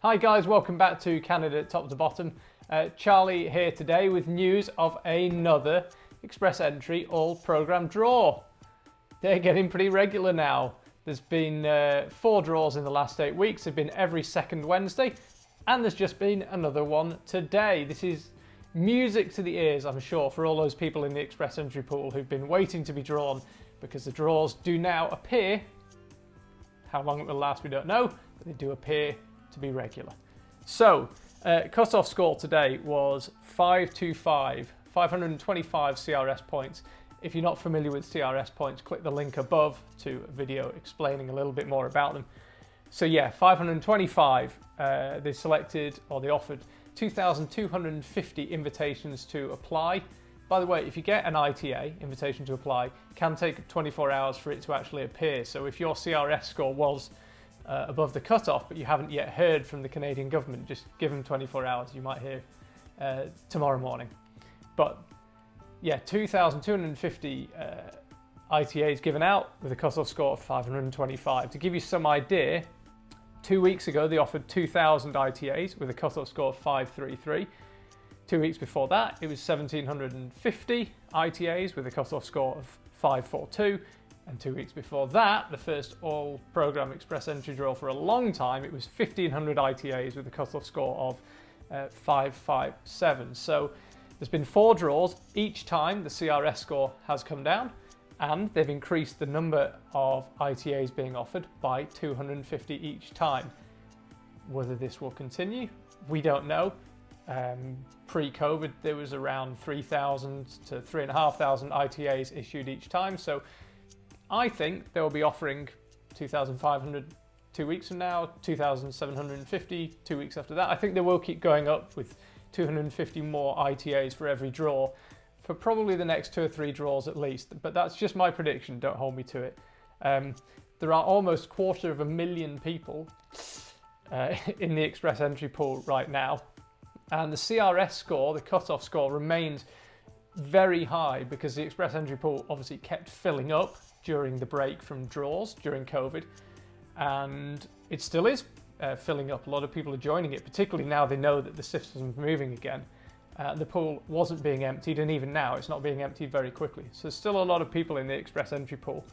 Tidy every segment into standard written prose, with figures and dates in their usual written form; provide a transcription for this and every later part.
Hi guys, welcome back to Candidate Top to Bottom. Charlie here today with news of another Express Entry all programme draw. They're getting pretty regular now. There's been 4 draws in the last 8 weeks. They've been every second Wednesday, and there's just been another one today. This is music to the ears, I'm sure, for all those people in the Express Entry pool who've been waiting to be drawn, because the draws do now appear. How long it will last, we don't know, but they do appear to be regular. So, cut-off score today was 525, 525 CRS points. If you're not familiar with CRS points, click the link above to a video explaining a little bit more about them. So yeah, 525, they selected, or they offered 2,250 invitations to apply. By the way, if you get an ITA, invitation to apply, it can take 24 hours for it to actually appear. So if your CRS score was above the cutoff, but you haven't yet heard from the Canadian government, just give them 24 hours, you might hear tomorrow morning. But yeah, 2,250 ITAs given out with a cutoff score of 525. To give you some idea, 2 weeks ago they offered 2,000 ITAs with a cutoff score of 533. 2 weeks before that it was 1,750 ITAs with a cutoff score of 542. And 2 weeks before that, the first all-programme Express Entry draw for a long time, it was 1,500 ITAs with a cut-off score of 557. So there's been 4 draws. Each time the CRS score has come down, and they've increased the number of ITAs being offered by 250 each time. Whether this will continue, we don't know. Pre-COVID, there was around 3,000 to 3,500 ITAs issued each time. So I think they'll be offering 2,500 2 weeks from now, 2,750 2 weeks after that. I think they will keep going up with 250 more ITAs for every draw for probably the next 2 or 3 draws at least. But that's just my prediction, don't hold me to it. There are almost 250,000 people in the Express Entry pool right now. And the CRS score, the cutoff score, remained very high because the Express Entry pool obviously kept filling up during the break from draws during COVID, and it still is filling up. A lot of people are joining it, particularly now they know that the system's moving again. The pool wasn't being emptied, and even now it's not being emptied very quickly. So there's still a lot of people in the Express Entry pool.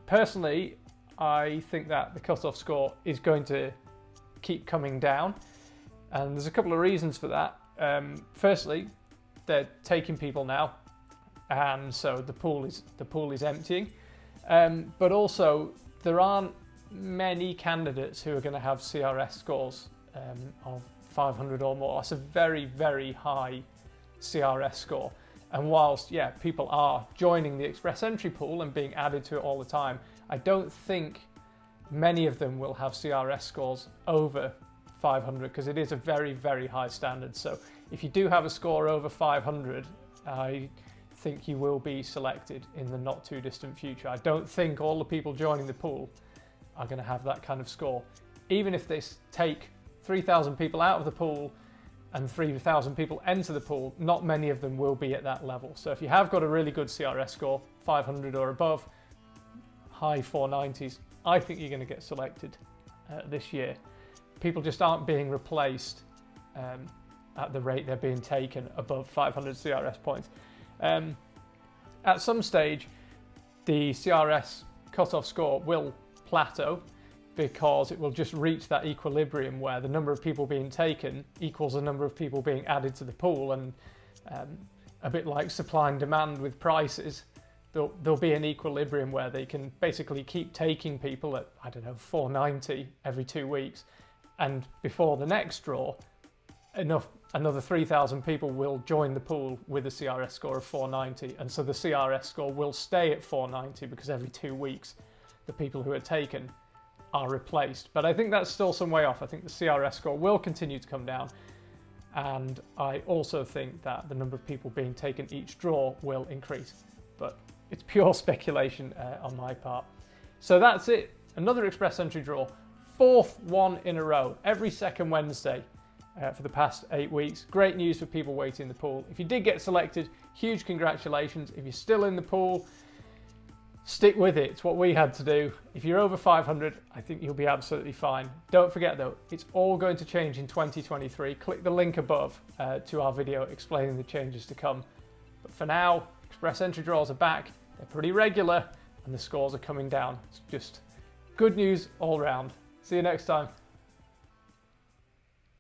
Personally, I think that the cutoff score is going to keep coming down, and there's a couple of reasons for that. Firstly, they're taking people now, and so the pool is emptying. But also, there aren't many candidates who are going to have CRS scores of 500 or more. That's a very, very high CRS score. And whilst, yeah, people are joining the Express Entry pool and being added to it all the time, I don't think many of them will have CRS scores over 500, because it is a very, very high standard. So if you do have a score over 500, I think you will be selected in the not too distant future. I don't think all the people joining the pool are going to have that kind of score. Even if they take 3,000 people out of the pool and 3,000 people enter the pool, not many of them will be at that level. So if you have got a really good CRS score, 500 or above, high 490s, I think you're going to get selected this year. People just aren't being replaced at the rate they're being taken above 500 CRS points. At some stage, the CRS cutoff score will plateau, because it will just reach that equilibrium where the number of people being taken equals the number of people being added to the pool, and a bit like supply and demand with prices, there'll be an equilibrium where they can basically keep taking people at, I don't know, 490 every 2 weeks, and before the next draw, another 3,000 people will join the pool with a CRS score of 490, and so the CRS score will stay at 490 because every 2 weeks the people who are taken are replaced. But I think that's still some way off. I think the CRS score will continue to come down, and I also think that the number of people being taken each draw will increase, but it's pure speculation on my part. So that's it, another Express Entry draw, 4th one in a row, every second Wednesday for the past 8 weeks. Great news for people waiting in the pool. If you did get selected, huge congratulations. If you're still in the pool, stick with it. It's what we had to do. If you're over 500, I think you'll be absolutely fine. Don't forget though, it's all going to change in 2023. Click the link above to our video explaining the changes to come. But for now, express entry draws are back. They're pretty regular and the scores are coming down. It's just good news all round. See you next time.